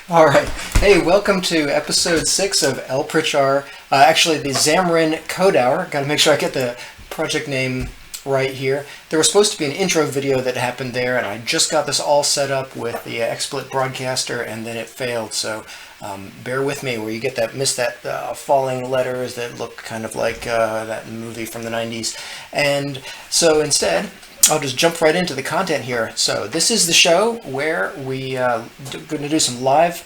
All right. Hey, welcome to episode 6 of Elprichar. Actually, the Xamarin Code Hour. Got to make sure I get the project name right here. There was supposed to be an intro video that happened there, and I just got this all set up with the XSplit broadcaster, and then it failed. So bear with me where you get that, miss that falling letters that look kind of like that movie from the 90s. And so instead, I'll just jump right into the content here. So this is the show where we going to do some live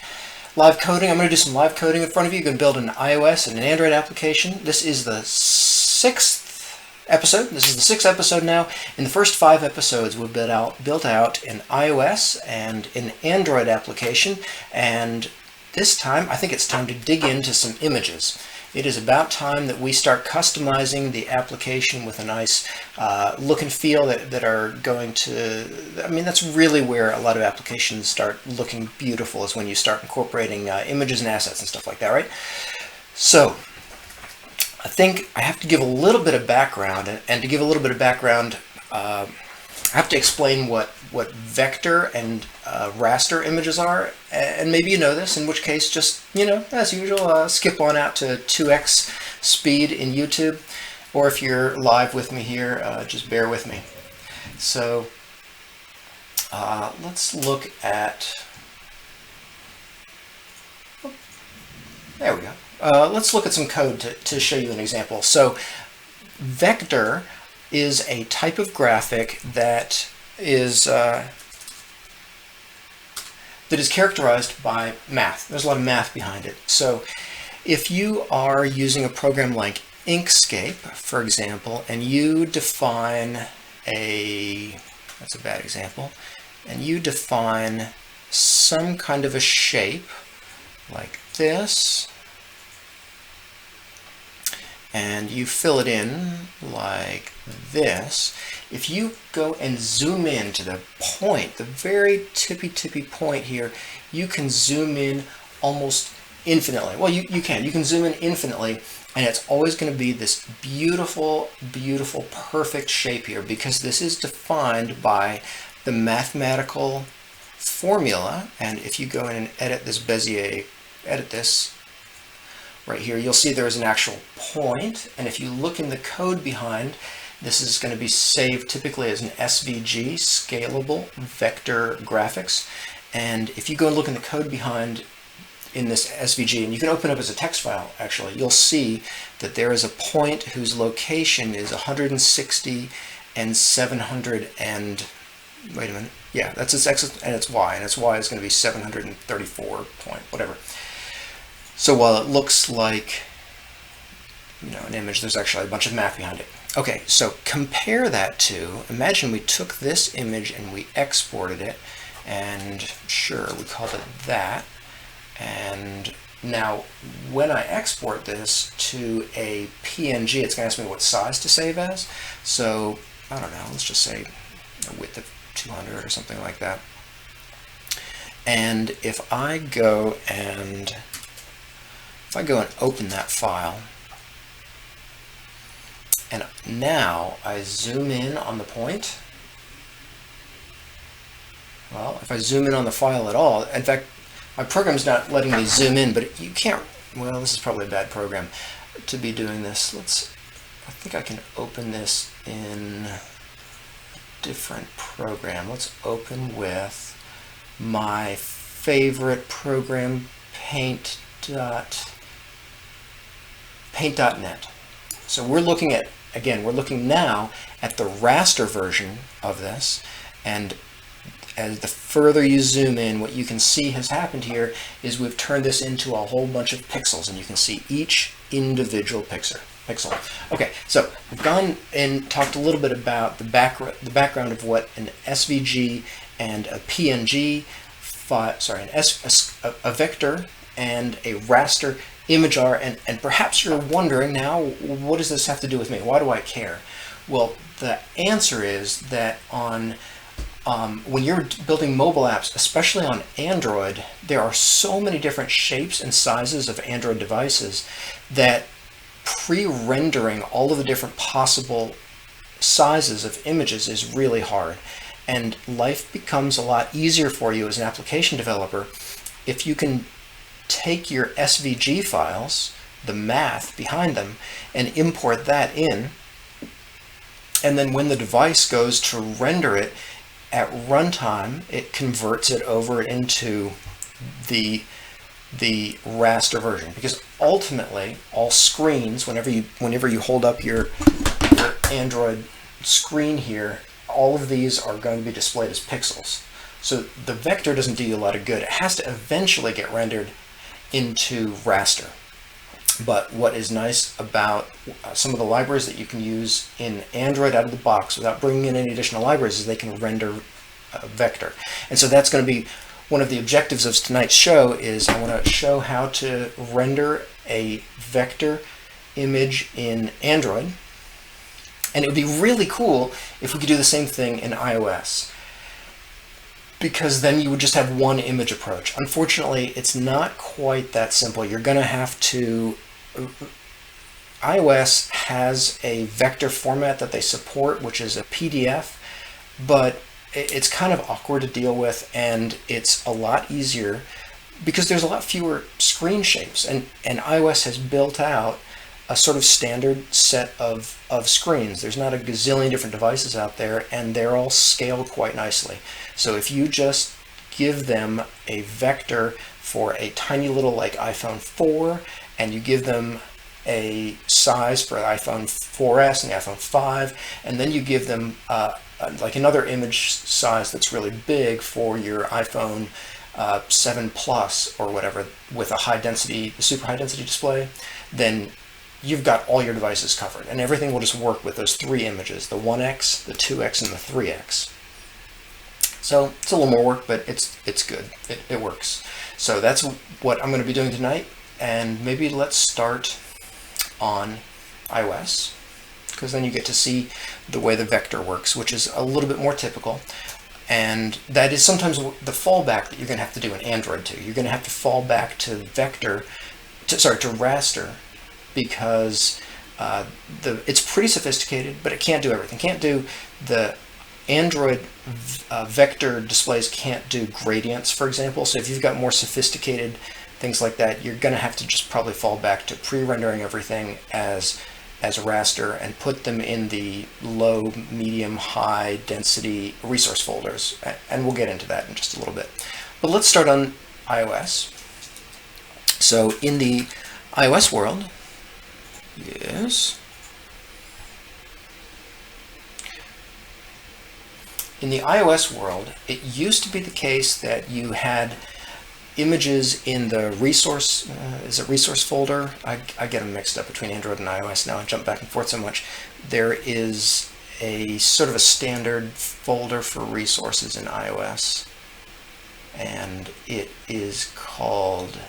coding. I'm going to do some live coding in front of you. You can build an iOS and an Android application. This is the 6th episode. This is the 6th episode now. In the first 5 episodes, we built out an iOS and an Android application. And this time, I think it's time to dig into some images. It is about time that we start customizing the application with a nice look and feel that are going to, I mean, that's really where a lot of applications start looking beautiful, is when you start incorporating images and assets and stuff like that, right? So I think I have to give a little bit of background, and to give a little bit of background, I have to explain what vector and raster images are, and maybe you know this, in which case just, as usual, skip on out to 2x speed in YouTube, or if you're live with me here, just bear with me. So let's look at, there we go. Let's look at some code to show you an example. So vector is a type of graphic that is characterized by math. There's a lot of math behind it. So if you are using a program like Inkscape, for example, and you define that's a bad example, and you define some kind of a shape like this, and you fill it in like this, if you go and zoom in to the point, the very tippy point here, you can zoom in almost infinitely. Well, you can zoom in infinitely, and it's always going to be this beautiful, perfect shape here, because this is defined by the mathematical formula. And if you go in and edit this Bezier, edit this, right here, you'll see there is an actual point, and if you look in the code behind, this is going to be saved typically as an SVG, Scalable Vector Graphics. And if you go and look in the code behind in this SVG, and you can open it up as a text file, actually, you'll see that there is a point whose location is 160 and 700 and, wait a minute, yeah, that's its X and its Y, and its Y is going to be 734 point, whatever. So while it looks like, an image, there's actually a bunch of math behind it. Okay, so compare that to, imagine we took this image and we exported it, and sure, we called it that. And now when I export this to a PNG, it's going to ask me what size to save as. So, I don't know, let's just say a width of 200 or something like that. And if I go and open that file, and now I zoom in on the point, well, if I zoom in on the file at all, in fact, my program's not letting me zoom in, but you can't, well, this is probably a bad program to be doing this. I think I can open this in a different program. Let's open with my favorite program, Paint.net. So we're looking now at the raster version of this, and as the further you zoom in, what you can see has happened here is we've turned this into a whole bunch of pixels, and you can see each individual pixel. Okay, so we've gone and talked a little bit about the background of what an SVG and a PNG file, a vector and a raster image are, and perhaps you're wondering now, what does this have to do with me? Why do I care? Well, the answer is that when you're building mobile apps, especially on Android, there are so many different shapes and sizes of Android devices that pre-rendering all of the different possible sizes of images is really hard. And life becomes a lot easier for you as an application developer if you can take your SVG files, the math behind them, and import that in, and then when the device goes to render it at runtime, it converts it over into the raster version. Because ultimately, all screens, whenever you hold up your Android screen here, all of these are going to be displayed as pixels. So the vector doesn't do you a lot of good. It has to eventually get rendered into raster. But what is nice about some of the libraries that you can use in Android out of the box without bringing in any additional libraries is they can render vector. And so that's going to be one of the objectives of tonight's show. Is I want to show how to render a vector image in Android. And it would be really cool if we could do the same thing in iOS, because then you would just have one image approach. Unfortunately, it's not quite that simple. You're going to have to... iOS has a vector format that they support, which is a PDF, but it's kind of awkward to deal with, and it's a lot easier because there's a lot fewer screen shapes, and iOS has built out a sort of standard set of screens. There's not a gazillion different devices out there, and they're all scaled quite nicely. So if you just give them a vector for a tiny little like iPhone 4, and you give them a size for the iPhone 4S and the iPhone 5, and then you give them like another image size that's really big for your iPhone 7 Plus or whatever with a high density, super high density display, then you've got all your devices covered, and everything will just work with those three images, the 1x, the 2x, and the 3x. So it's a little more work, but it's good. It works. So that's what I'm going to be doing tonight, and maybe let's start on iOS, because then you get to see the way the vector works, which is a little bit more typical. And that is sometimes the fallback that you're going to have to do in Android too. You're going to have to fall back to vector, to raster, because it's pretty sophisticated, but it can't do everything. Can't do the Android vector displays can't do gradients, for example. So if you've got more sophisticated things like that, you're going to have to just probably fall back to pre-rendering everything as raster and put them in the low, medium, high density resource folders. And we'll get into that in just a little bit. But let's start on iOS. So in the iOS world, yes. In the iOS world, it used to be the case that you had images in the resource, is it resource folder? I get them mixed up between Android and iOS now. I jump back and forth so much. There is a sort of a standard folder for resources in iOS, and it is called,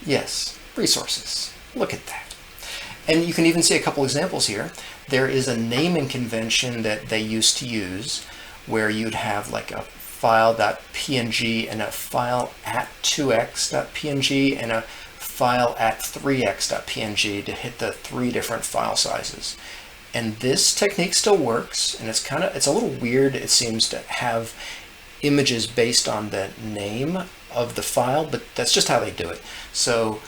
yes, resources. Look at that. And you can even see a couple examples here. There is a naming convention that they used to use where you'd have like a file.png and a file at 2x.png and a file at 3x.png to hit the three different file sizes. And this technique still works, and it's a little weird, it seems, to have images based on the name of the file, but that's just how they do it. So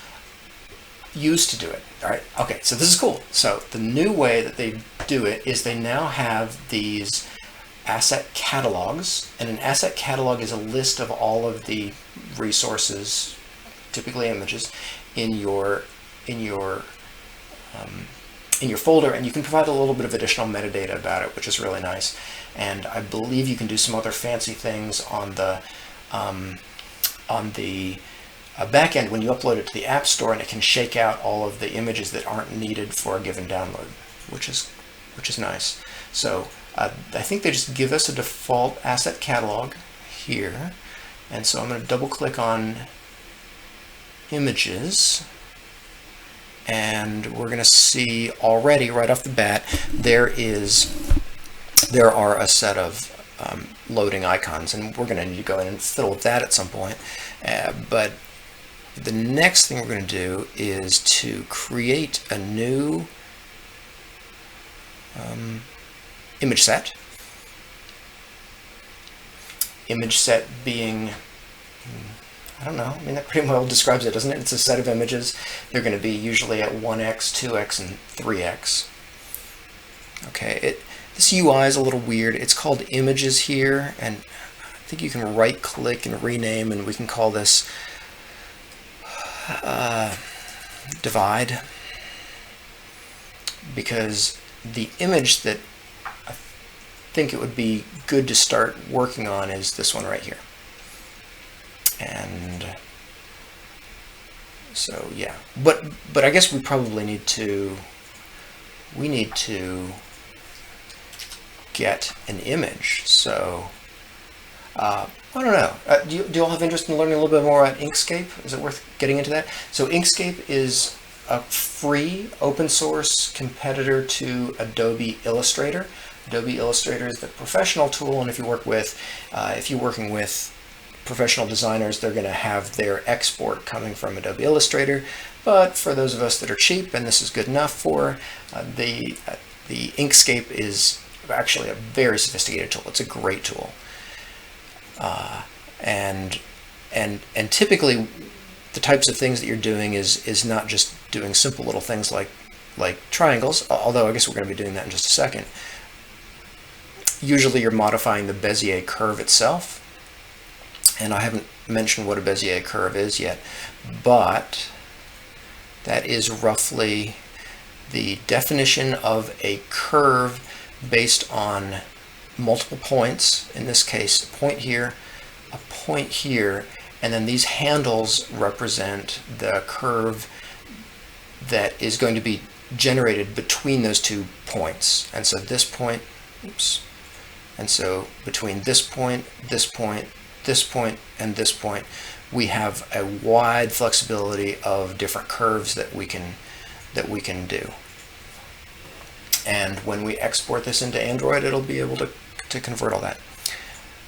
used to do it. All right. Okay. So this is cool. So the new way that they do it is they now have these asset catalogs, and an asset catalog is a list of all of the resources, typically images, in your folder, and you can provide a little bit of additional metadata about it, which is really nice. And I believe you can do some other fancy things on the back end when you upload it to the App Store, and it can shake out all of the images that aren't needed for a given download, which is nice. So I think they just give us a default asset catalog here, and so I'm going to double click on images, and we're going to see already right off the bat there are a set of loading icons, and we're going to need to go in and fiddle with that at some point. But the next thing we're going to do is to create a new image set. Image set being I don't know. I mean, that pretty well describes it, doesn't it? It's a set of images. They're going to be usually at 1x, 2x, and 3x. Okay, this UI is a little weird. It's called images here, and I think you can right-click and rename, and we can call this divide, because the image that I think it would be good to start working on is this one right here. And so yeah, but I guess we probably need to get an image. So I don't know. Do you all have interest in learning a little bit more about Inkscape? Is it worth getting into that? So Inkscape is a free open source competitor to Adobe Illustrator. Adobe Illustrator is the professional tool, and if you're working with professional designers, they're going to have their export coming from Adobe Illustrator. But for those of us that are cheap, and this is good enough for, the Inkscape is actually a very sophisticated tool. It's a great tool. And typically the types of things that you're doing is not just doing simple little things like triangles, although I guess we're going to be doing that in just a second. Usually you're modifying the Bezier curve itself. And I haven't mentioned what a Bezier curve is yet, but that is roughly the definition of a curve based on multiple points. In this case, a point here, and then these handles represent the curve that is going to be generated between those 2 points. And so this point, and so between this point, and this point, we have a wide flexibility of different curves that we can do. And when we export this into Android, it'll be able to convert all that.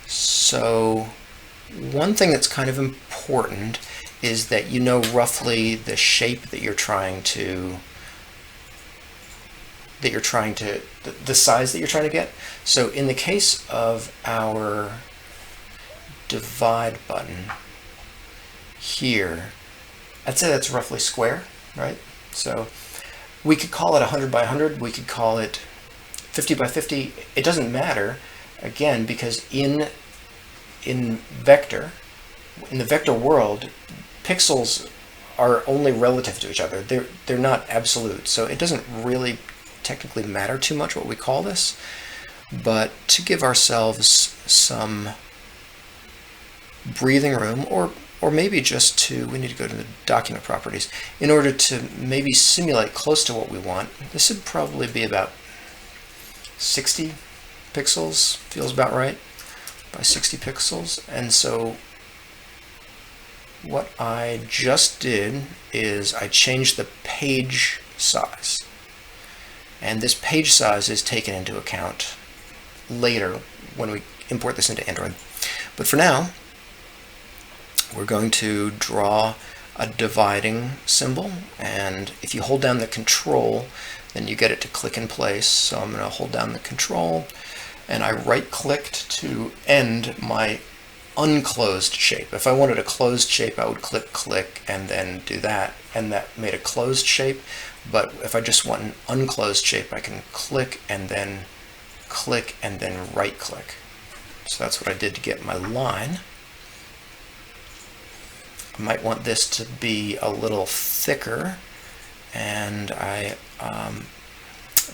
So one thing that's kind of important is that you know roughly the shape that you're trying to the size that you're trying to get. So in the case of our divide button here, I'd say that's roughly square, right? So we could call it 100 by 100, we could call it 50 by 50. It doesn't matter, again, because in the vector world, pixels are only relative to each other. They're not absolute, so it doesn't really technically matter too much what we call this. But to give ourselves some breathing room, or maybe just we need to go to the document properties in order to maybe simulate close to what we want. This would probably be about 60 pixels, feels about right, by 60 pixels. And so what I just did is I changed the page size, and this page size is taken into account later when we import this into Android. But for now, we're going to draw a dividing symbol, and if you hold down the control, then you get it to click in place. So I'm going to hold down the control, and I right-clicked to end my unclosed shape. If I wanted a closed shape, I would click, and then do that, and that made a closed shape. But if I just want an unclosed shape, I can click and then right-click. So that's what I did to get my line. I might want this to be a little thicker, and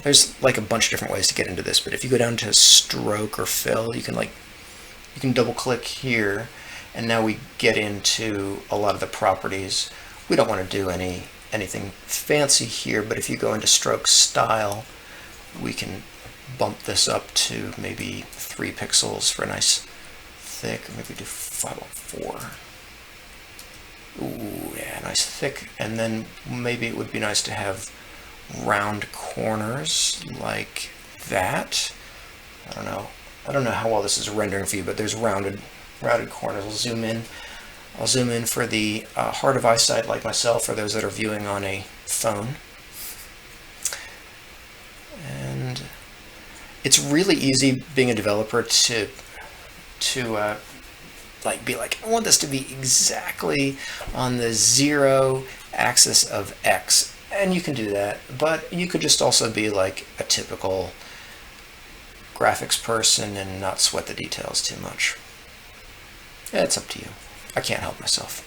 there's like a bunch of different ways to get into this, but if you go down to stroke or fill, you can double click here, and now we get into a lot of the properties. We don't want to do anything fancy here, but if you go into stroke style, we can bump this up to maybe 3 pixels for a nice thick, or maybe do 504. Ooh, yeah, nice thick. And then maybe it would be nice to have round corners like that. I don't know how well this is rendering for you, but there's rounded corners. I'll zoom in for the hard of eyesight like myself, or those that are viewing on a phone. And it's really easy being a developer to like be like, I want this to be exactly on the 0 axis of X, and you can do that, but you could just also be like a typical graphics person and not sweat the details too much. Yeah, it's up to you. I can't help myself.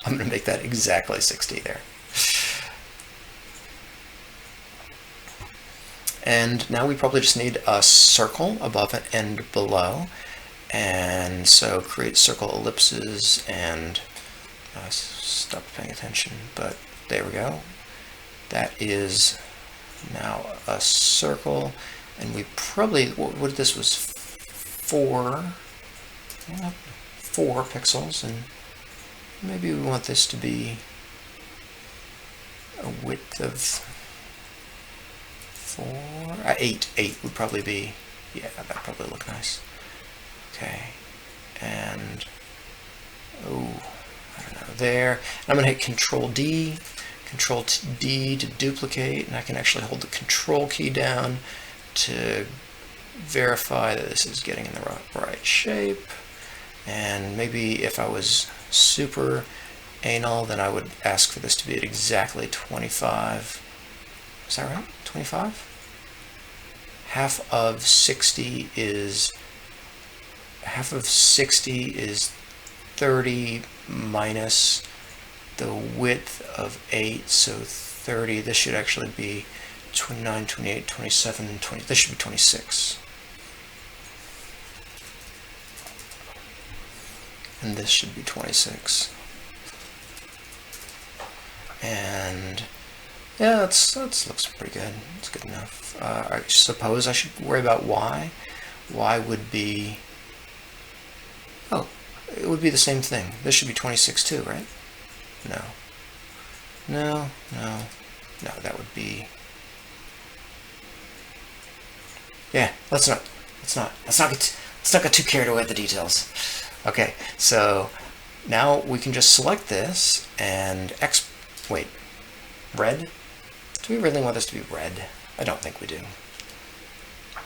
I'm going to make that exactly 60 there. And now we probably just need a circle above it and below. And so create circle ellipses, and I stopped paying attention, but there we go. That is now a circle, and we probably, what this was 4 pixels, and maybe we want this to be a width of 8 would probably be, yeah, that'd probably look nice. Okay, and oh, I don't know, there. And I'm gonna hit Control D to duplicate, and I can actually hold the Control key down to verify that this is getting in the right shape. And maybe if I was super anal, then I would ask for this to be at exactly 25. Is that right? 25? Half of 60 is 30 minus the width of 8, so 30. This should actually be 29, 28, 27, 20. This should be 26. And this should be 26. And yeah, that looks pretty good. It's good enough. I suppose I should worry about Y. Y would be, oh, it would be the same thing. This should be 26 too, right? No, that would be, yeah, let's not get too carried away with the details. Okay, so now we can just select this and wait, red? Do we really want this to be red? I don't think we do. I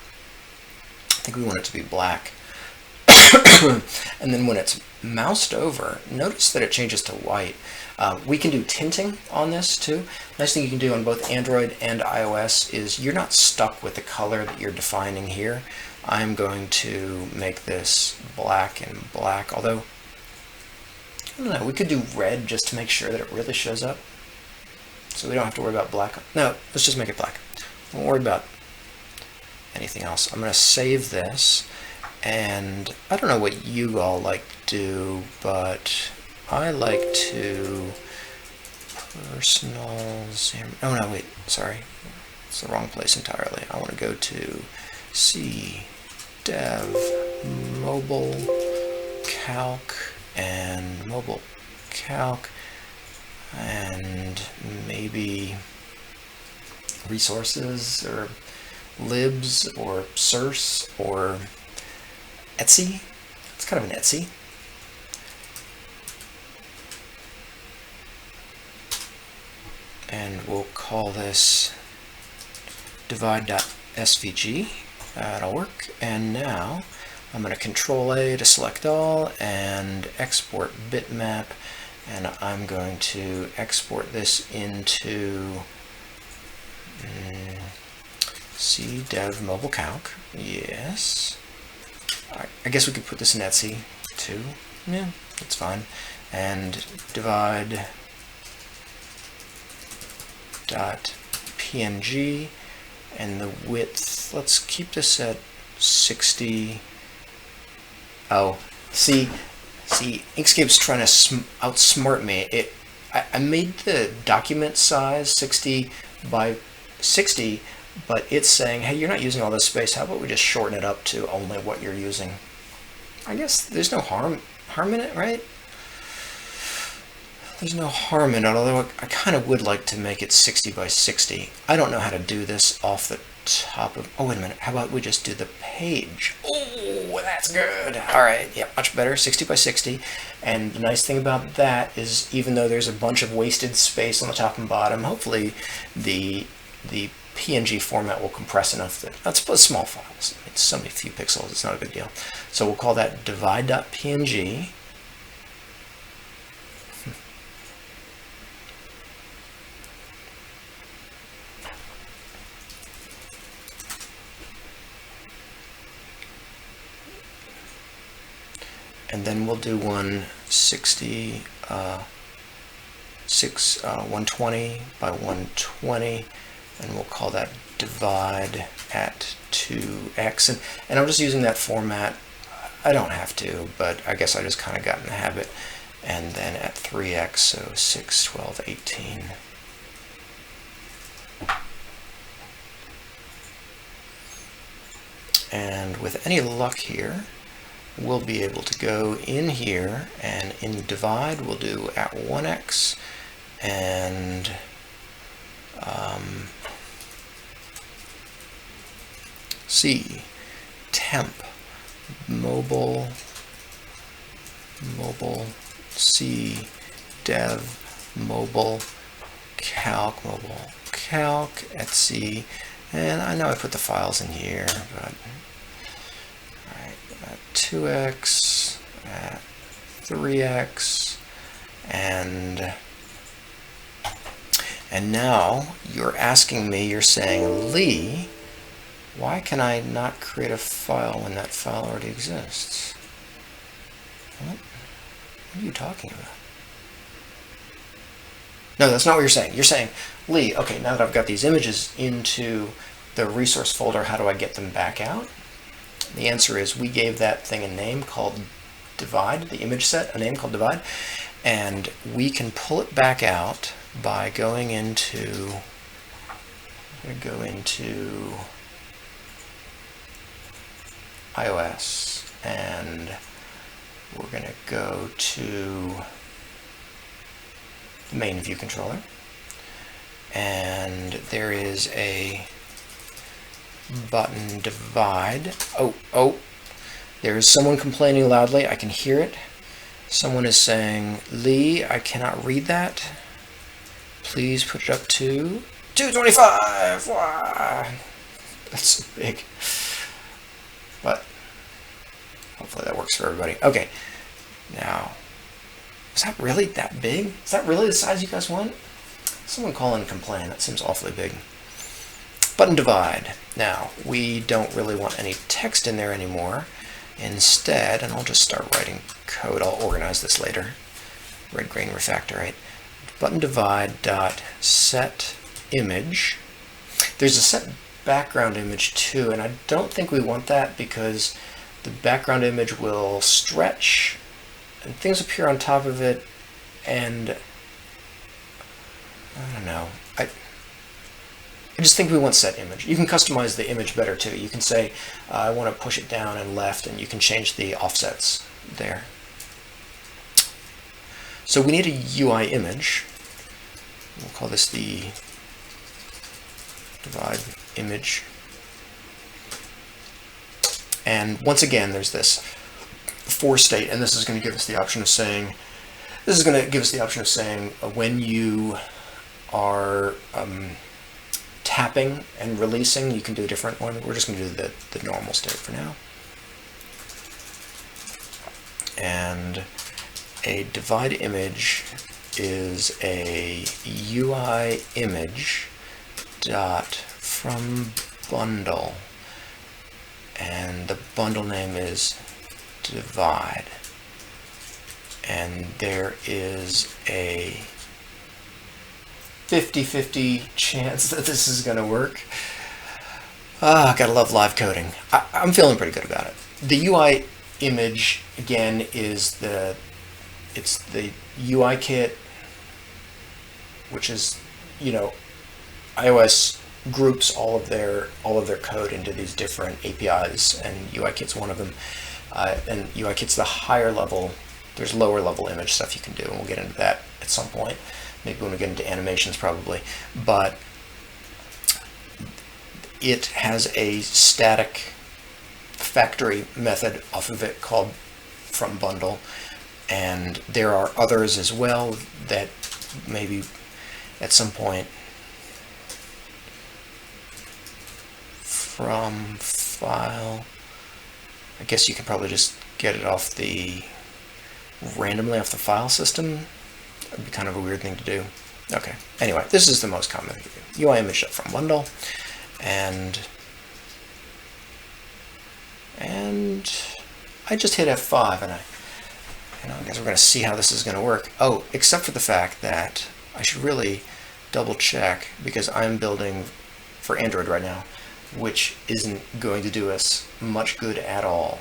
think we want it to be black. And then when it's moused over, notice that it changes to white. We can do tinting on this too. Nice thing you can do on both Android and iOS is you're not stuck with the color that you're defining here. I'm going to make this black and black, although, I don't know, we could do red just to make sure that it really shows up. So we don't have to worry about black. No, let's just make it black. Don't worry about anything else. I'm going to save this, and I don't know what you all like to do, but I like to oh no, wait, sorry. It's the wrong place entirely. I want to go to Dev, Mobile Calc, and Mobile Calc, and maybe resources or libs or source or Etsy. It's kind of an Etsy. And we'll call this divide.svg. That'll work. And now I'm going to Control A to select all and export bitmap. And I'm going to export this into Dev Mobile Calc. Yes. I guess we could put this in Etsy too. Yeah, that's fine. And divide .png, and the width, let's keep this at 60. Oh, see, Inkscape's trying to outsmart me. I made the document size 60 by 60, but it's saying, hey, you're not using all this space. How about we just shorten it up to only what you're using? I guess there's no harm in it, right? There's no harm in it, although I kind of would like to make it 60 by 60. I don't know how to do this off the top of... Oh, wait a minute. How about we just do the page? Oh, that's good. All right. Yeah, much better. 60 by 60. And the nice thing about that is even though there's a bunch of wasted space on the top and bottom, hopefully the PNG format will compress enough that that's a small file. It's only a few pixels. It's not a big deal. So we'll call that divide.png. And then we'll do 120 by 120, and we'll call that divide at 2x. And I'm just using that format. I don't have to, but I guess I just kind of got in the habit. And then at 3x, so 6, 12, 18. And with any luck here, we'll be able to go in here, and in divide we'll do at 1x, and C, temp, mobile, C, dev, mobile, calc at C, and I know I put the files in here, but 2x, at 3x, and now you're asking me, you're saying, Lee, why can I not create a file when that file already exists? What are you talking about? No, that's not what you're saying. You're saying, Lee, okay, now that I've got these images into the resource folder, how do I get them back out? The answer is we gave that thing a name called divide, the image set, a name called divide, and we can pull it back out by going into, iOS, and we're going to go to the main view controller, and there is a button divide. Oh, there is someone complaining loudly. I can hear it. Someone is saying, Lee, I cannot read that. Please put it up to 225. Wow. That's so big. But hopefully that works for everybody. Okay. Now, is that really that big? Is that really the size you guys want? Someone call in and complain. That seems awfully big. Button divide. Now, we don't really want any text in there anymore. Instead, and I'll just start writing code. I'll organize this later. Red, green, refactor, right? Button divide dot set image. There's a set background image too, and I don't think we want that because the background image will stretch and things appear on top of it, and I don't know. I just think we want set image. You can customize the image better too. You can say, I want to push it down and left, and you can change the offsets there. So we need a UI image. We'll call this the divide image. And once again, there's this for state, and this is going to give us the option of saying, when you are tapping and releasing, you can do a different one. We're just going to do the normal state for now. And a divide image is a UI image dot from bundle, and the bundle name is divide, and there is a 50-50 chance that this is going to work. Gotta love live coding. I'm feeling pretty good about it. The UI image, again, is the UI kit, which is, iOS groups all of their code into these different APIs, and UI kit's one of them. And UI kit's the higher level. There's lower level image stuff you can do, and we'll get into that at some point. Maybe when we get into animations, probably. But it has a static factory method off of it called from bundle, and there are others as well that maybe at some point from file. I guess you can probably just get it off randomly off the file system. That'd be kind of a weird thing to do. Okay, anyway, this is the most common thing to do. UI image set from bundle, and I just hit F5, and I guess we're going to see how this is going to work. Oh, except for the fact that I should really double check, because I'm building for Android right now, which isn't going to do us much good at all.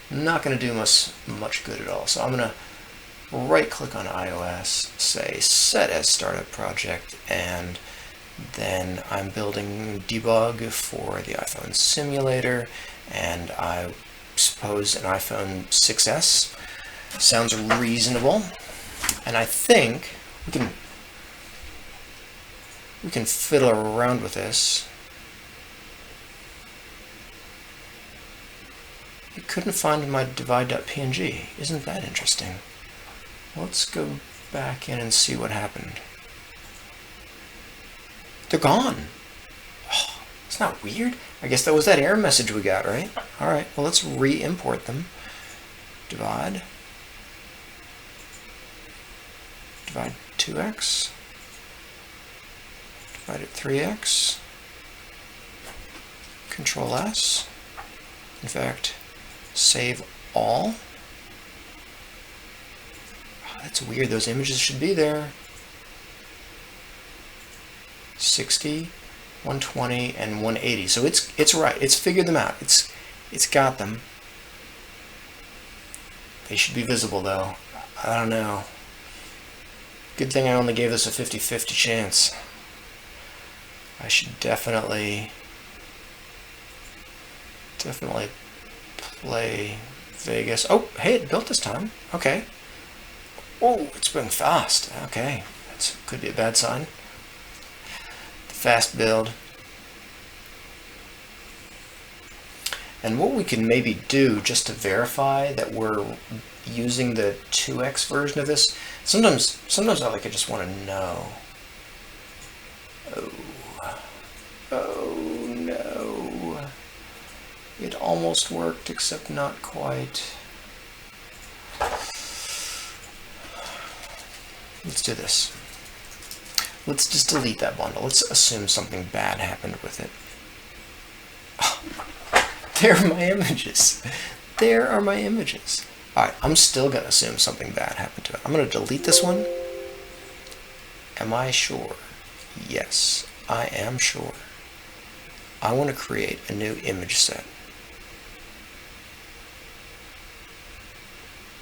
Not going to do us much good at all. So I'm going to right click on iOS, say set as startup project, and then I'm building debug for the iPhone simulator, and I suppose an iPhone 6S sounds reasonable, and I think we can fiddle around with this. I couldn't find my divide.png. Isn't that interesting? Let's go back in and see what happened. They're gone. Oh, it's not weird. I guess that was that error message we got, right? All right, well, let's re-import them. Divide 2x. Divide it 3x. Control S. In fact, save all. Oh, that's weird. Those images should be there. 60, 120, and 180. So it's right. It's figured them out. It's got them. They should be visible though. I don't know. Good thing I only gave this a 50-50 chance. I should definitely play Vegas. Oh, hey, it built this time. Okay. Oh, it's going fast. Okay, that could be a bad sign. Fast build. And what we can maybe do just to verify that we're using the 2x version of this, sometimes I like I just want to know. Oh no. It almost worked, except not quite. Let's do this. Let's just delete that bundle. Let's assume something bad happened with it. Oh, there are my images. There are my images. Alright, I'm still going to assume something bad happened to it. I'm going to delete this one. Am I sure? Yes, I am sure. I want to create a new image set.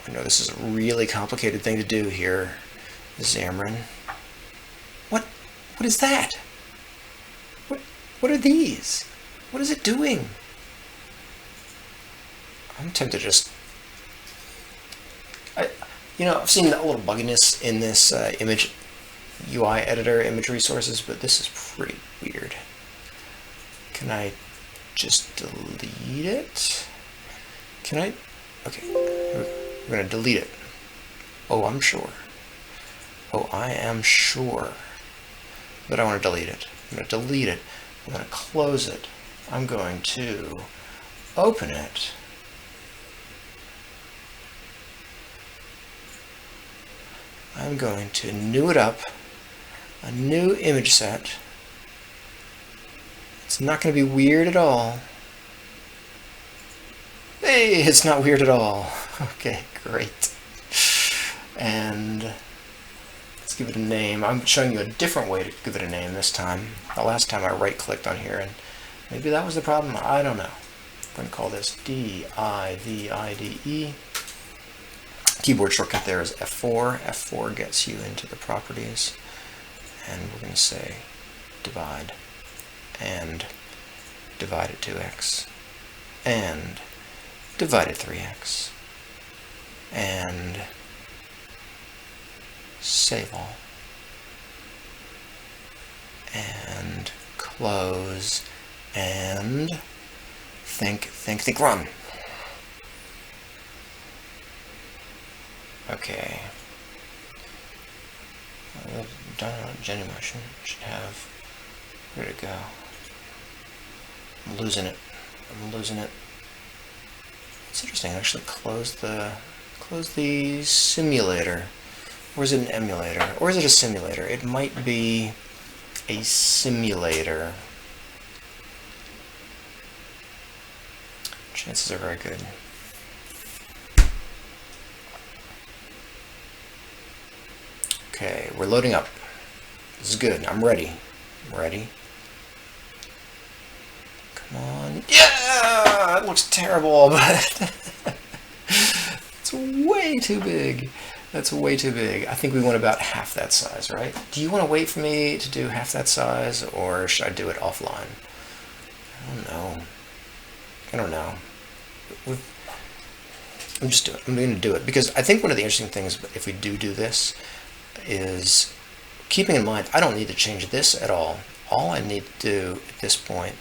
I know this is a really complicated thing to do here, Xamarin. What is that? What are these? What is it doing? I'm tempted to just... I've seen a little bugginess in this image UI editor, image resources, but this is pretty weird. Can I just delete it? Can I? Okay, we're going to delete it. Oh, I'm sure. Oh, I am sure. But I want to delete it. I'm going to delete it. I'm going to close it. I'm going to open it. I'm going to new it up. A new image set. It's not going to be weird at all. Hey, it's not weird at all. Okay, great. And let's give it a name. I'm showing you a different way to give it a name this time. The last time I right-clicked on here, and maybe that was the problem. I don't know. I'm going to call this D-I-V-I-D-E. Keyboard shortcut there is F4. F4 gets you into the properties. And we're going to say divide. And divide it 2x. And divide it 3x. And save all. And close. And think, run. Okay. Done on Genymotion should have, where'd it go? I'm losing it. I'm losing it. It's interesting. I actually close the simulator. Or is it an emulator? Or is it a simulator? It might be a simulator. Chances are very good. Okay, we're loading up. This is good. I'm ready. I'm ready. Come on. Yeah! It looks terrible, but it's way too big. That's way too big. I think we want about half that size, right? Do you want to wait for me to do half that size, or should I do it offline? I don't know. I don't know. I'm just doing it. I'm going to do it because I think one of the interesting things, if we do this, is keeping in mind I don't need to change this at all. All I need to do at this point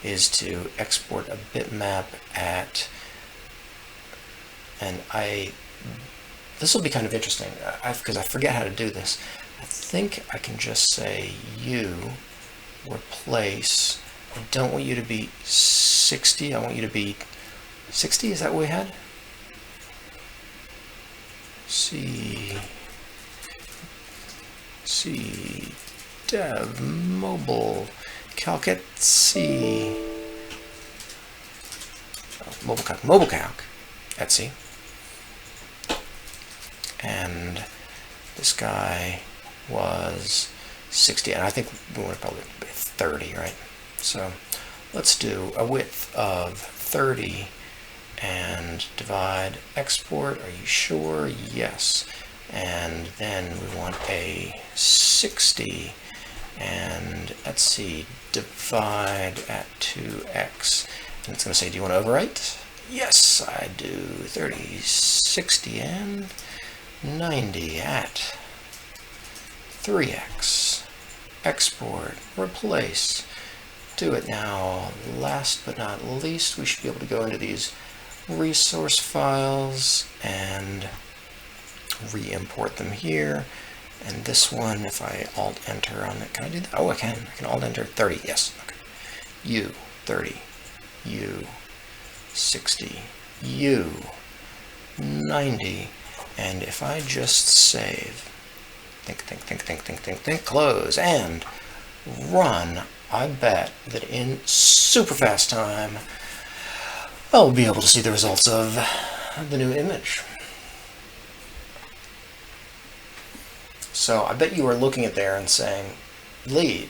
is to export a bitmap at, and this will be kind of interesting because I forget how to do this. I think I can just say replace. I don't want you to be 60. I want you to be 60. Is that what we had? C dev mobile calc at C mobile calc at C, and this guy was 60, and I think we want to probably be 30, right? So let's do a width of 30 and divide export. Are you sure? Yes. And then we want a 60, and let's see, divide at 2x, and it's going to say, do you want to overwrite? Yes, I do. 30, 60, and 90 at 3x. Export, replace. Do it now. Last but not least, we should be able to go into these resource files and re-import them here. And this one, if I Alt-Enter on it, can I do that? Oh, I can. I can Alt-Enter 30. Yes. Okay. U 30, U 60, U 90, and if I just save, think, close, and run, I bet that in super fast time, I'll be able to see the results of the new image. So I bet you were looking at there and saying, Lee,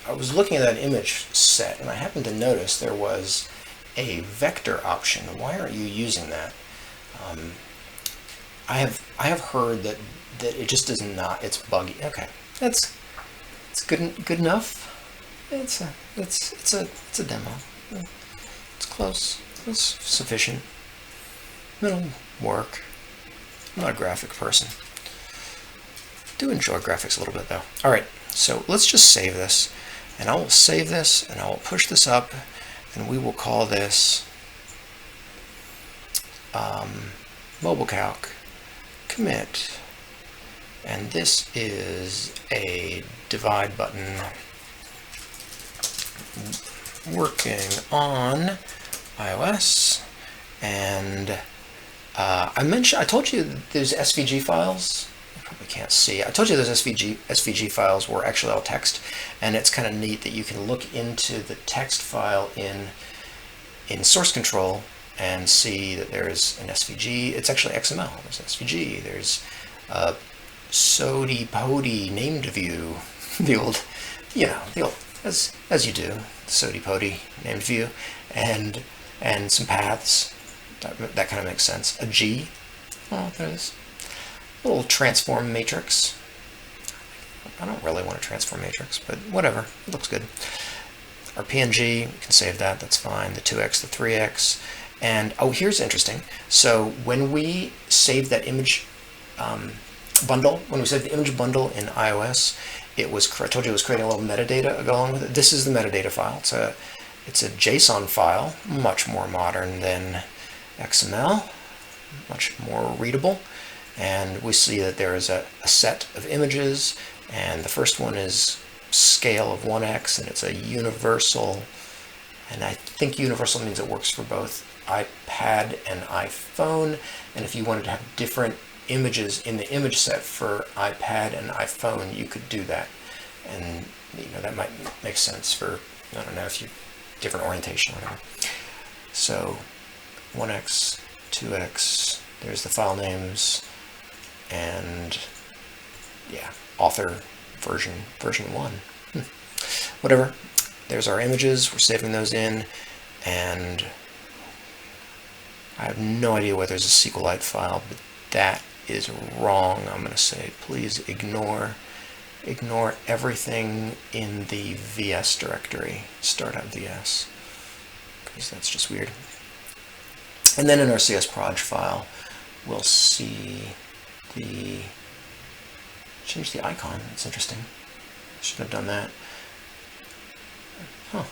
I was looking at that image set and I happened to notice there was a vector option. Why aren't you using that? I have heard that it just does not. It's buggy. Okay, it's good enough. It's a demo. It's close. It's sufficient. It'll work. I'm not a graphic person. I do enjoy graphics a little bit though. All right, so let's just save this, and I will save this, and I will push this up, and we will call this mobile calc commit, and this is a divide button working on iOS, and I told you those SVG files. You probably can't see. I told you those SVG files were actually all text, and it's kind of neat that you can look into the text file in source control and see that there's an SVG. It's actually XML. There's SVG. There's Sody Pody named view. the old as you do, Sody Pody named view, and some paths. That kind of makes sense. A G. Oh, there it is. A little transform matrix. I don't really want a transform matrix, but whatever. It looks good. Our PNG, we can save that. That's fine. The 2x, the 3x. And, oh, here's interesting. So when we save that image bundle, when we save the image bundle in iOS, I told you it was creating a little metadata along with it. This is the metadata file. It's a JSON file, much more modern than XML, much more readable. And we see that there is a set of images, and the first one is scale of 1x, and it's a universal And I think universal means it works for both iPad and iPhone. And if you wanted to have different images in the image set for iPad and iPhone, you could do that. And that might make sense for, I don't know, if you different orientation or whatever. So 1x, 2x, there's the file names, and yeah, author version 1. Whatever. There's our images. We're saving those in, and I have no idea whether there's a SQLite file, but that is wrong. I'm going to say please ignore everything in the VS directory, start.vs, because that's just weird. And then in our CSproj file, we'll see change the icon. That's interesting. Should have done that. Huh.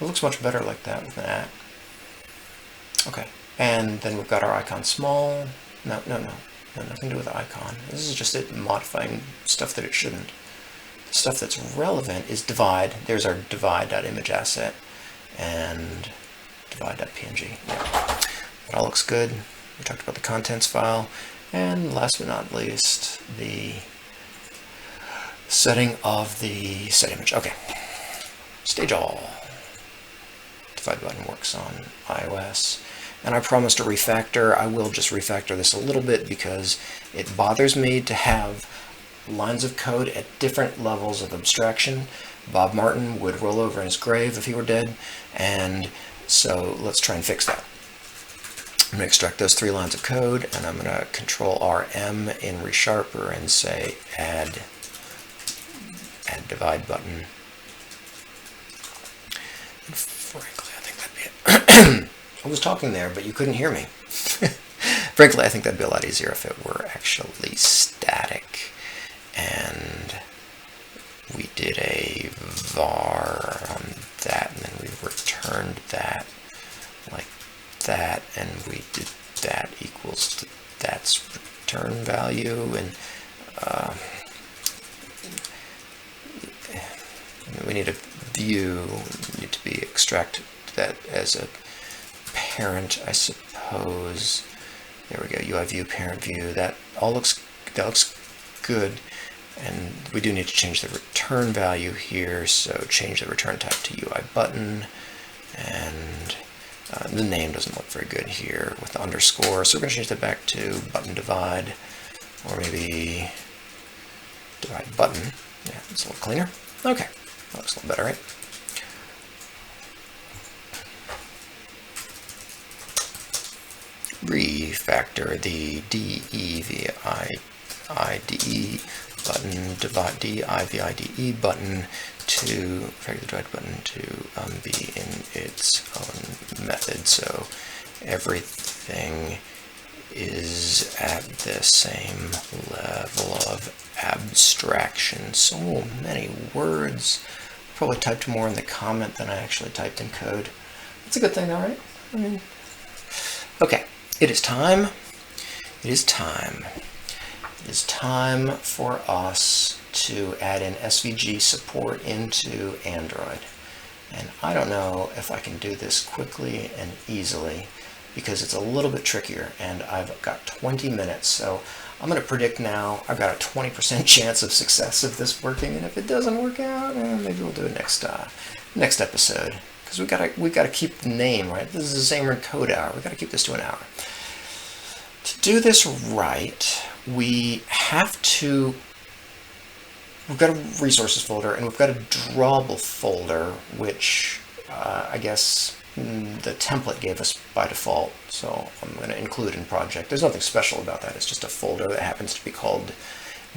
It looks much better like that with an at. Okay. And then we've got our icon small. No, nothing to do with the icon. This is just it modifying stuff that it shouldn't. The stuff that's relevant is divide. There's our divide.image asset and divide.png. Yeah. That all looks good. We talked about the contents file. And last but not least, the setting of the set image. Okay. Stage all. Divide button works on iOS. And I promised a refactor. I will just refactor this a little bit because it bothers me to have lines of code at different levels of abstraction. Bob Martin would roll over in his grave if he were dead, and so let's try and fix that. I'm going to extract those 3 lines of code, and I'm going to Control RM in ReSharper and say add divide button. And frankly, I think that'd be it. I was talking there, but you couldn't hear me. Frankly, I think that'd be a lot easier if it were actually static. And we did a var on that, and then we returned that like that, and we did that equals to that's return value, and we need a view, need to be extract that as a parent, I suppose. There we go, UI view, parent view. That looks good, and we do need to change the return value here. So change the return type to UI button, and the name doesn't look very good here with the underscore. So we're going to change that back to button divide, or maybe divide button. Yeah, it's a little cleaner. Okay, that looks a little better, right? Refactor the DEVIDE button, DIVIDE button to refactor the divide button to be in its own method, so everything is at the same level of abstraction. So many words. Probably typed more in the comment than I actually typed in code. That's a good thing, though, right? I mean, okay. It is time. It is time. It is time for us to add in SVG support into Android. And I don't know if I can do this quickly and easily because it's a little bit trickier, and I've got 20 minutes. So I'm going to predict now I've got a 20% chance of success of this working, and if it doesn't work out, maybe we'll do it next episode. Because we got to keep the name, right? This is a Xamarin Code Hour. We got to keep this to an hour. To do this right, we've got a resources folder, and we've got a drawable folder, which I guess the template gave us by default. So I'm going to include in project. There's nothing special about that. It's just a folder that happens to be called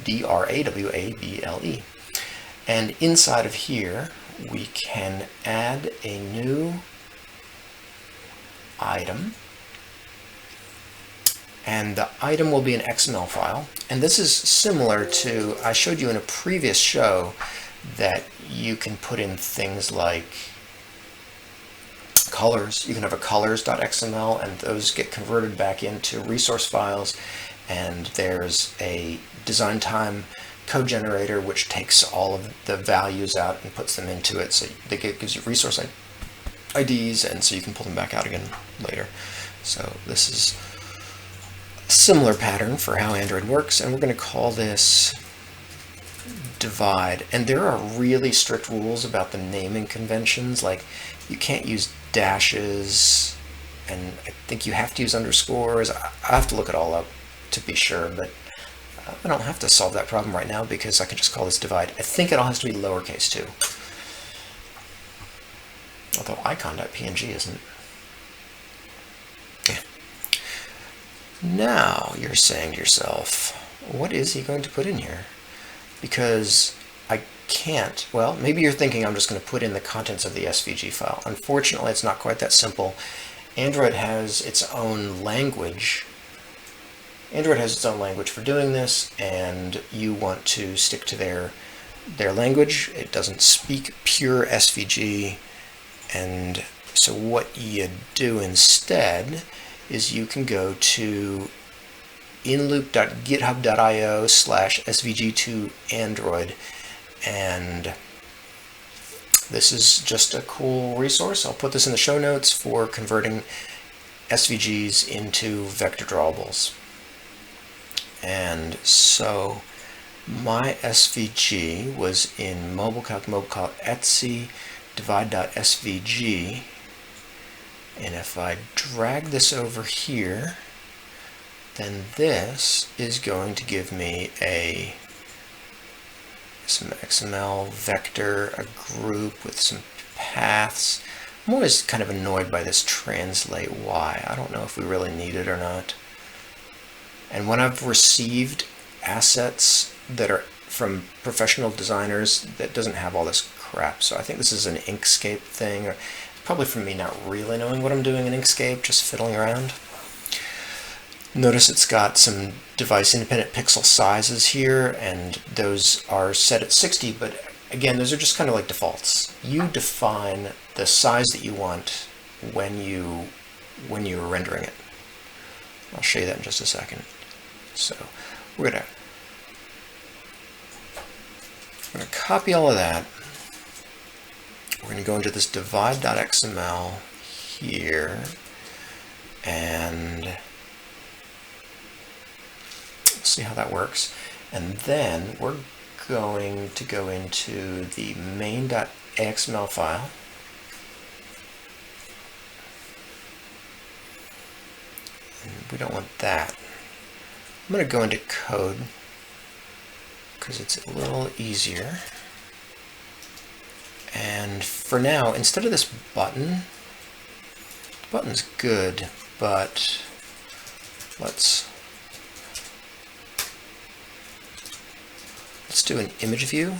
DRAWABLE. And inside of here, we can add a new item, and the item will be an XML file. And this is similar to, I showed you in a previous show that you can put in things like colors. You can have a colors.xml, and those get converted back into resource files, and there's a design time code generator which takes all of the values out and puts them into it, so that gives you resource IDs, and so you can pull them back out again later. So this is a similar pattern for how Android works, and we're going to call this divide. And there are really strict rules about the naming conventions, like you can't use dashes, and I think you have to use underscores. I have to look it all up to be sure, but I don't have to solve that problem right now because I can just call this divide. I think it all has to be lowercase too. Although icon.png isn't. Yeah. Now you're saying to yourself, what is he going to put in here? Because I can't, well, maybe you're thinking I'm just going to put in the contents of the SVG file. Unfortunately, it's not quite that simple. Android has its own language. Android has its own language for doing this, and you want to stick to their language. It doesn't speak pure SVG. And so what you do instead is you can go to inloop.github.io/svg2android, and this is just a cool resource. I'll put this in the show notes for converting SVGs into vector drawables. And so my SVG was in MobileCalc, Etsy, divide.svg, and if I drag this over here, then this is going to give me some XML vector, a group with some paths. I'm always kind of annoyed by this translate y. I don't know if we really need it or not. And when I've received assets that are from professional designers, that doesn't have all this crap. So I think this is an Inkscape thing, or probably from me not really knowing what I'm doing in Inkscape, just fiddling around. Notice it's got some device independent pixel sizes here, and those are set at 60, but again, those are just kind of like defaults. You define the size that you want when you're rendering it. I'll show you that in just a second. So we're gonna copy all of that. We're going to go into this divide.xml here, and let's see how that works. And then we're going to go into the main.axml file. And we don't want that. I'm going to go into code because it's a little easier. And for now, instead of this button, the button's good, but let's do an image view.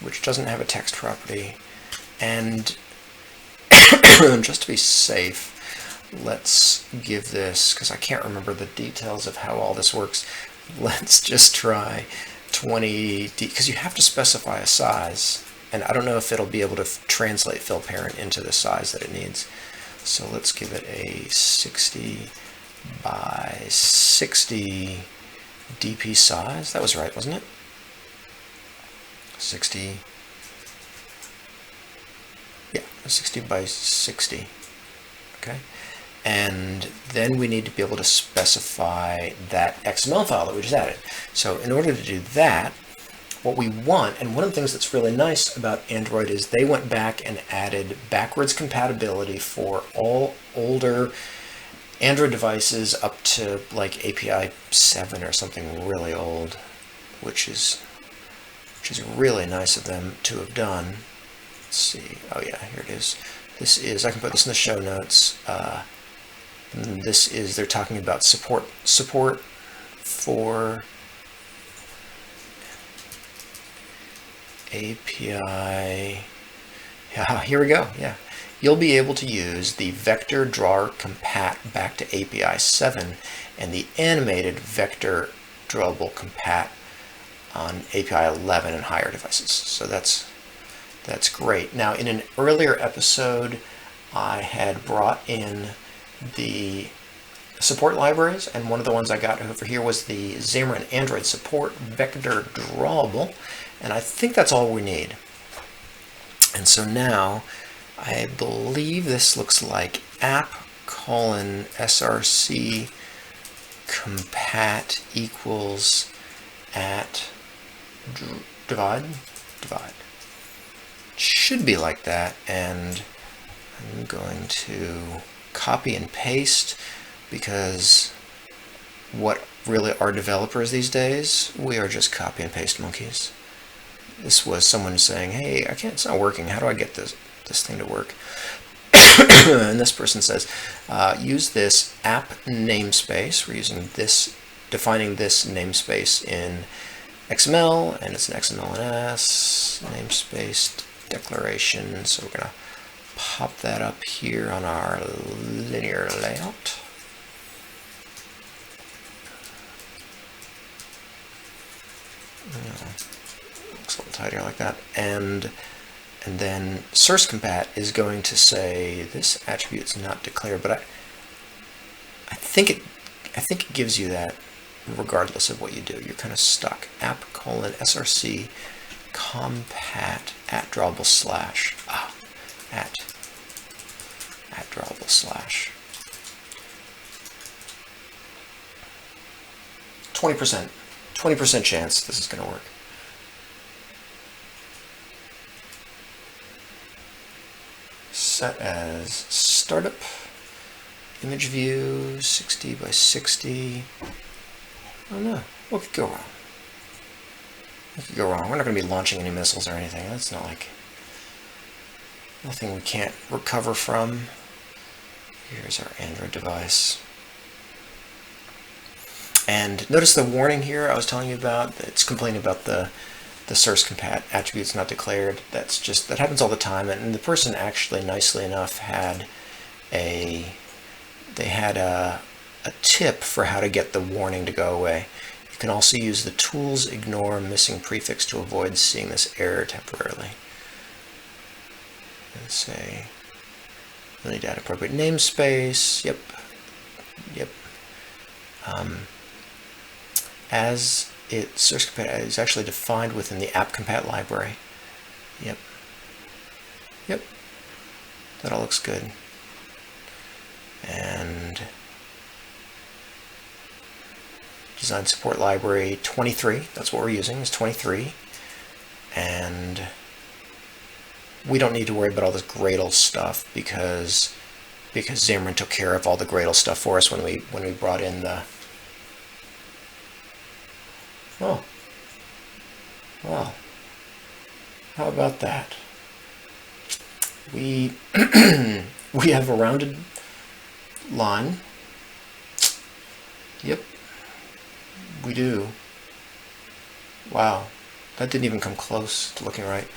Which doesn't have a text property. And just to be safe, let's give this, because I can't remember the details of how all this works, let's just try 20, because you have to specify a size, and I don't know if it'll be able to translate fill parent into the size that it needs. So let's give it a 60 by 60 DP size. That was right, wasn't it? 60. Yeah, 60 by 60. Okay. And then we need to be able to specify that XML file that we just added. So in order to do that, what we want, and one of the things that's really nice about Android is they went back and added backwards compatibility for all older Android devices up to like API 7 or something really old, which is really nice of them to have done. Let's see. Oh yeah, here it is. This is, I can put this in the show notes. This is, they're talking about support for API. Yeah, here we go. Yeah, you'll be able to use the vector drawer compat back to API 7 and the animated vector drawable compat on API 11 and higher devices. So that's great. Now, in an earlier episode, I had brought in the support libraries, and one of the ones I got over here was the Xamarin Android Support Vector Drawable, and I think that's all we need. And so now I believe this looks like app:/src compat equals at divide. Should be like that, and I'm going to copy and paste, because what really are developers these days? We are just copy and paste monkeys. This was someone saying, hey, it's not working. How do I get this thing to work? And this person says, use this app namespace. We're using this, defining this namespace in XML, and it's an XML&S namespace declaration. So we're going to pop that up here on our linear layout. Looks a little tidier like that. And then source compat is going to say this attribute's not declared, but I think it gives you that regardless of what you do. You're kind of stuck. app:/src compat at drawable slash at drawable slash 20% chance this is going to work. Set as startup, image view 60 by 60. Oh no, what could go wrong? What could go wrong? We're not going to be launching any missiles or anything. That's not like nothing we can't recover from. Here's our Android device. And notice the warning here I was telling you about. It's complaining about the source compat attributes not declared. That happens all the time. And the person actually, nicely enough, had a tip for how to get the warning to go away. You can also use the tools ignore missing prefix to avoid seeing this error temporarily. And say, we'll need to add appropriate namespace. Yep. As source compat is actually defined within the app compat library. Yep. That all looks good. And design support library 23. That's what we're using, is 23. And we don't need to worry about all this Gradle stuff because Xamarin took care of all the Gradle stuff for us when we brought in the. Oh, well, how about that? We we have a rounded line. Yep, we do. Wow, that didn't even come close to looking right.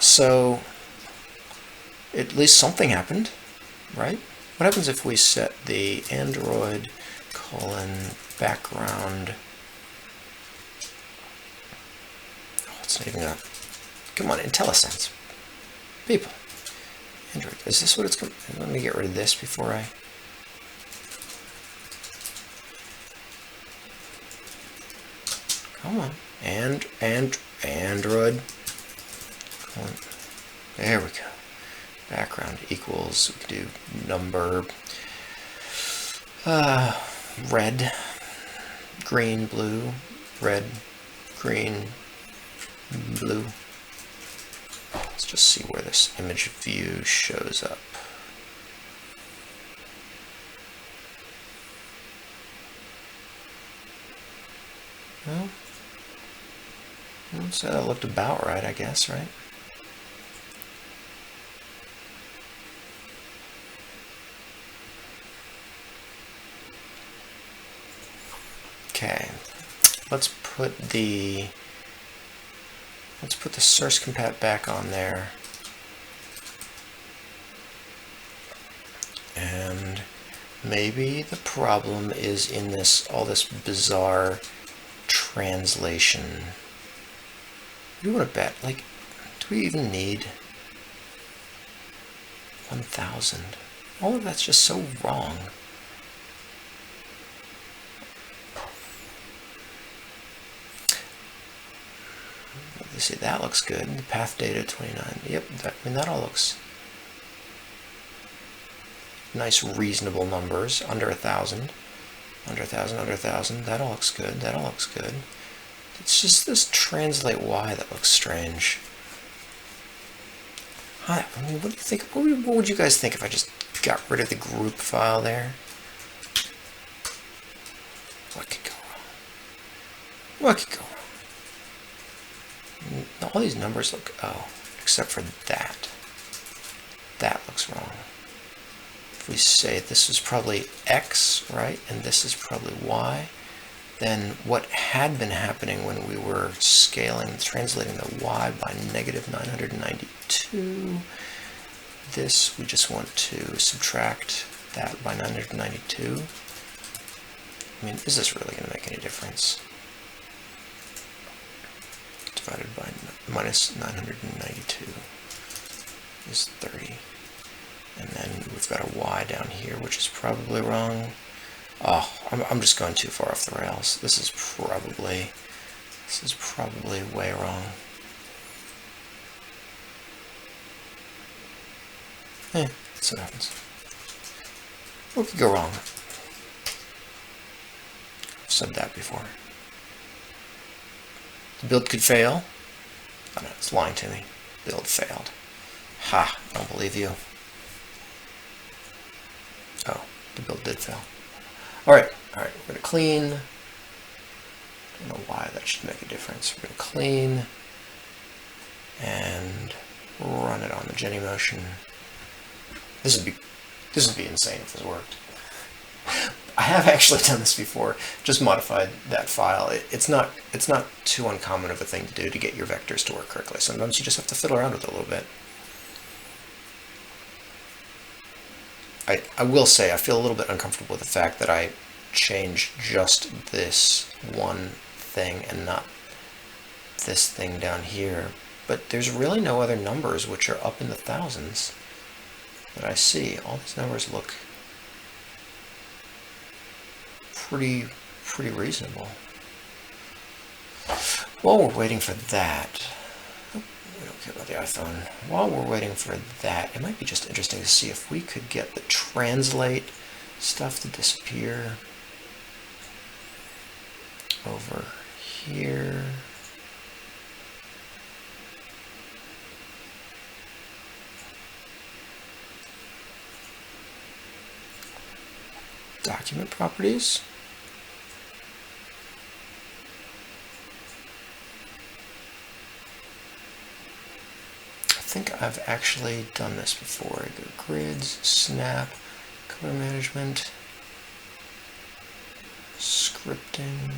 So at least something happened, right? What happens if we set the Android :background? It's not even gonna. Come on, IntelliSense. People. Android. Is this what it's going to. Let me get rid of this before I. Come on. Android. There we go. Background equals. We can do number. Red. Green, blue. Red. Green. Blue. Let's just see where this image view shows up. Well, so that looked about right, I guess, right? Okay, let's put the source compat back on there. And maybe the problem is in all this bizarre translation. What do you want to bet? Like, do we even need 1,000? All of that's just so wrong. see, that looks good. The path data 29. Yep, I mean, that all looks nice, reasonable numbers. Under 1,000. Under 1,000, under 1,000. That all looks good. That all looks good. It's just this translate Y that looks strange. I mean, what do you think? What would you guys think if I just got rid of the group file there? What could go wrong? What could go wrong? All these numbers look, oh, except for that. That looks wrong. If we say this is probably X, right, and this is probably Y, then what had been happening when we were scaling, translating the Y by negative 992, this, we just want to subtract that by 992. I mean, is this really going to make any difference? Divided by minus 992 is 30. And then we've got a Y down here, which is probably wrong. Oh, I'm just going too far off the rails. This is probably way wrong. That's what happens. What could go wrong? I've said that before. The build could fail. Oh no, it's lying to me. Build failed. Ha, I don't believe you. Oh, the build did fail. Alright, we're going to clean. I don't know why that should make a difference. We're going to clean and run it on the Jenny motion. This would be insane if this worked. I have actually done this before, just modified that file. It's not too uncommon of a thing to do to get your vectors to work correctly. Sometimes you just have to fiddle around with it a little bit. I will say I feel a little bit uncomfortable with the fact that I changed just this one thing and not this thing down here. But there's really no other numbers which are up in the thousands that I see. All these numbers look pretty reasonable. While we're waiting for that, we don't care about the iPhone. While we're waiting for that, it might be just interesting to see if we could get the translate stuff to disappear over here. Document properties. I think I've actually done this before. I go grids, snap, color management, scripting,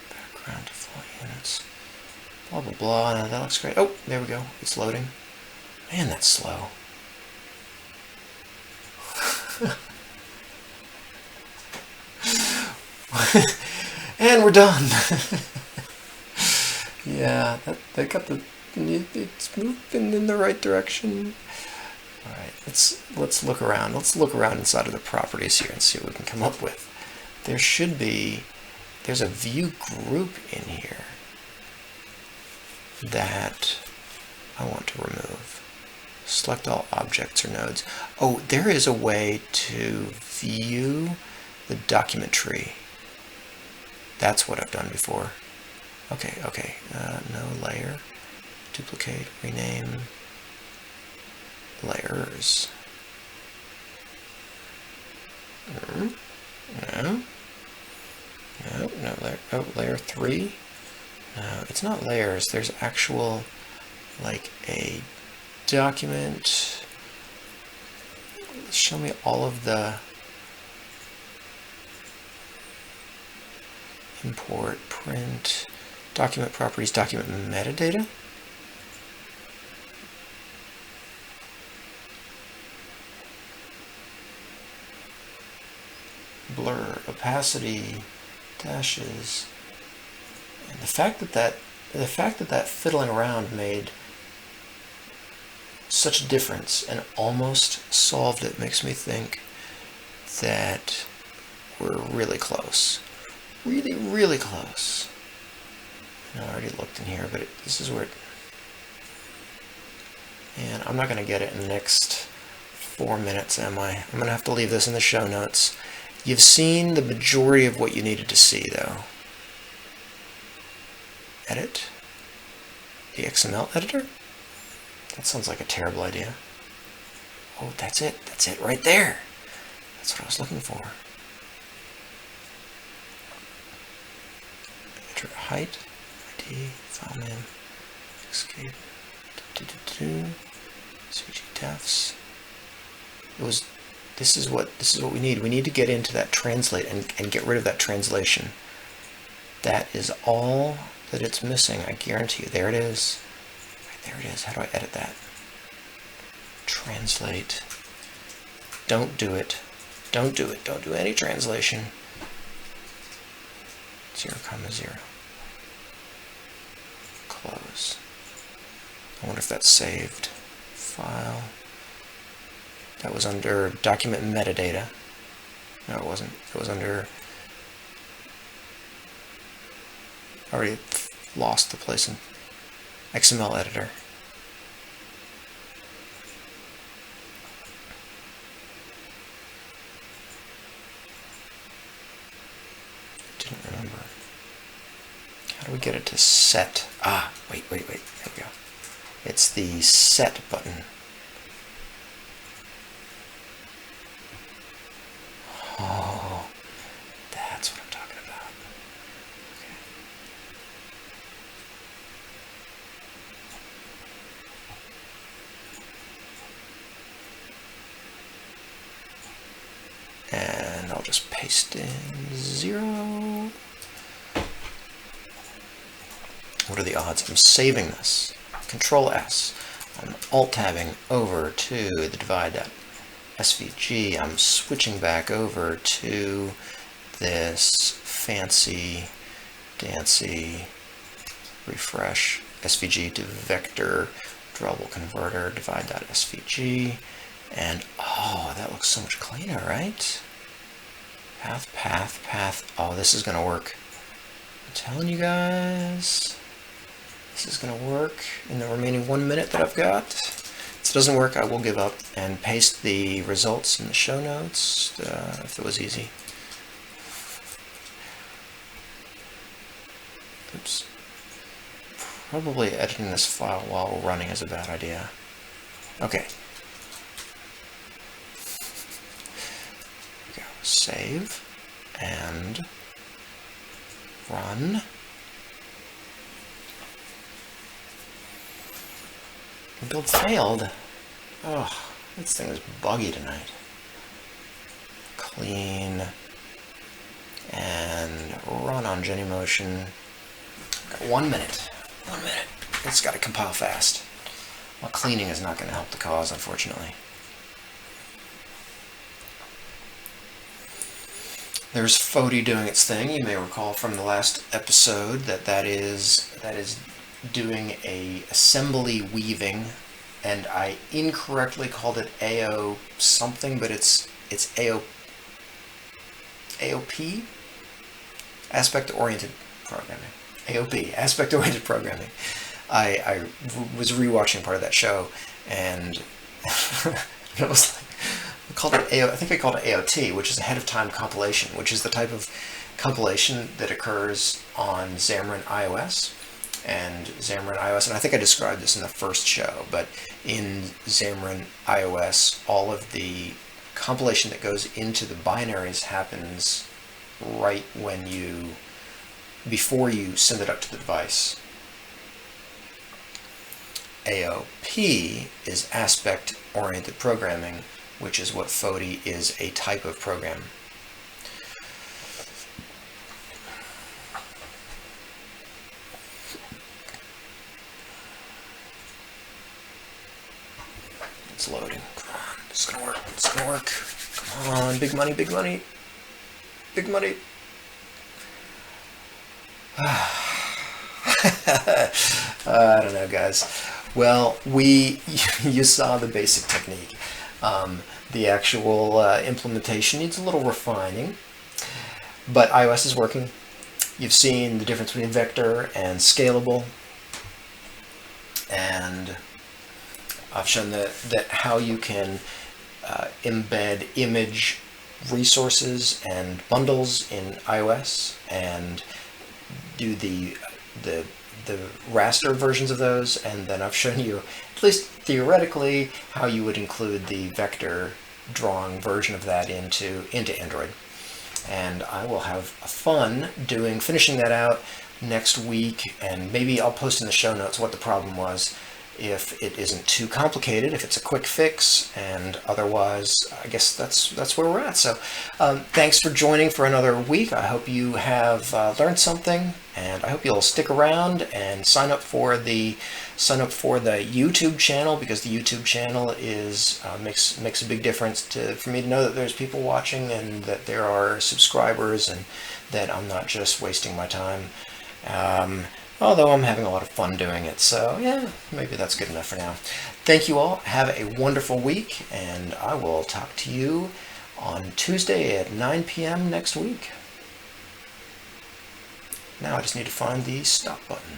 background default units, blah blah blah. Now that looks great. Oh, there we go. It's loading. Man, that's slow. And we're done. Yeah, that got it's moving in the right direction. All right, let's look around. Let's look around inside of the properties here and see what we can come up with. There's a view group in here that I want to remove. Select all objects or nodes. Oh, there is a way to view the document tree. That's what I've done before. Okay. No layer. Duplicate, rename, layers. No layer. Oh, layer 3. No, it's not layers. There's actual, like, a document. Show me all of the import, print, document properties, document metadata. Blur, opacity, dashes. And the fact that fiddling around made such a difference and almost solved it makes me think that we're really close. Really close. I already looked in here, but this is where it... And I'm not going to get it in the next 4 minutes, am I? I'm going to have to leave this in the show notes. You've seen the majority of what you needed to see, though. Edit. The XML editor? That sounds like a terrible idea. Oh, that's it. That's it right there. That's what I was looking for. Enter height, ID, file name, Inkscape, Svg defs. This is what we need. We need to get into that translate and get rid of that translation. That is all that it's missing, I guarantee you. There it is. Right there it is. How do I edit that? Translate. Don't do it. Don't do it. Don't do any translation. 0,0. Close. I wonder if that's saved. File. That was under document metadata. No, it wasn't. It was under... I already lost the place in XML editor. Didn't remember. How do we get it to set? Ah, wait. There we go. It's the set button. Oh, that's what I'm talking about. Okay. And I'll just paste in 0. What are the odds? I'm saving this. Control S. I'm alt-tabbing over to the divide.svg. I'm switching back over to this fancy, dancy refresh SVG to vector drawable converter divide.svg. And oh, that looks so much cleaner, right? Path. Oh, this is going to work. I'm telling you guys. This is going to work in the remaining 1 minute that I've got. If it doesn't work, I will give up and paste the results in the show notes if it was easy. Oops. Probably editing this file while running is a bad idea. Okay. Here we go. Save and run. Build failed. Oh, this thing is buggy tonight. Clean and run on Genymotion. Got 1 minute. 1 minute. It's got to compile fast. Well, cleaning is not going to help the cause, unfortunately. There's Fody doing its thing. You may recall from the last episode that is doing a assembly weaving, and I incorrectly called it AO something, but it's AOP, aspect oriented programming. AOP, aspect oriented programming. I was rewatching part of that show, and it was like, I think I called it AOT, which is ahead of time compilation, which is the type of compilation that occurs on Xamarin iOS. And Xamarin iOS, and I think I described this in the first show, but in Xamarin iOS, all of the compilation that goes into the binaries happens right before you send it up to the device. AOP is aspect-oriented programming, which is what Fody is a type of program. It's loading. Come on, it's gonna work. It's gonna work. Come on, big money, big money, big money. I don't know, guys. Well, you saw the basic technique. The actual implementation needs a little refining, but iOS is working. You've seen the difference between vector and scalable, and I've shown that how you can embed image resources and bundles in iOS and do the raster versions of those, and then I've shown you, at least theoretically, how you would include the vector drawing version of that into Android. And I will have fun finishing that out next week, and maybe I'll post in the show notes what the problem was, if it isn't too complicated, if it's a quick fix, and otherwise, I guess that's where we're at. So thanks for joining for another week. I hope you have learned something, and I hope you'll stick around and sign up for the YouTube channel, because the YouTube channel is makes a big difference for me to know that there's people watching and that there are subscribers, and that I'm not just wasting my time. Although I'm having a lot of fun doing it, so yeah, maybe that's good enough for now. Thank you all. Have a wonderful week, and I will talk to you on Tuesday at 9 p.m. next week. Now I just need to find the stop button.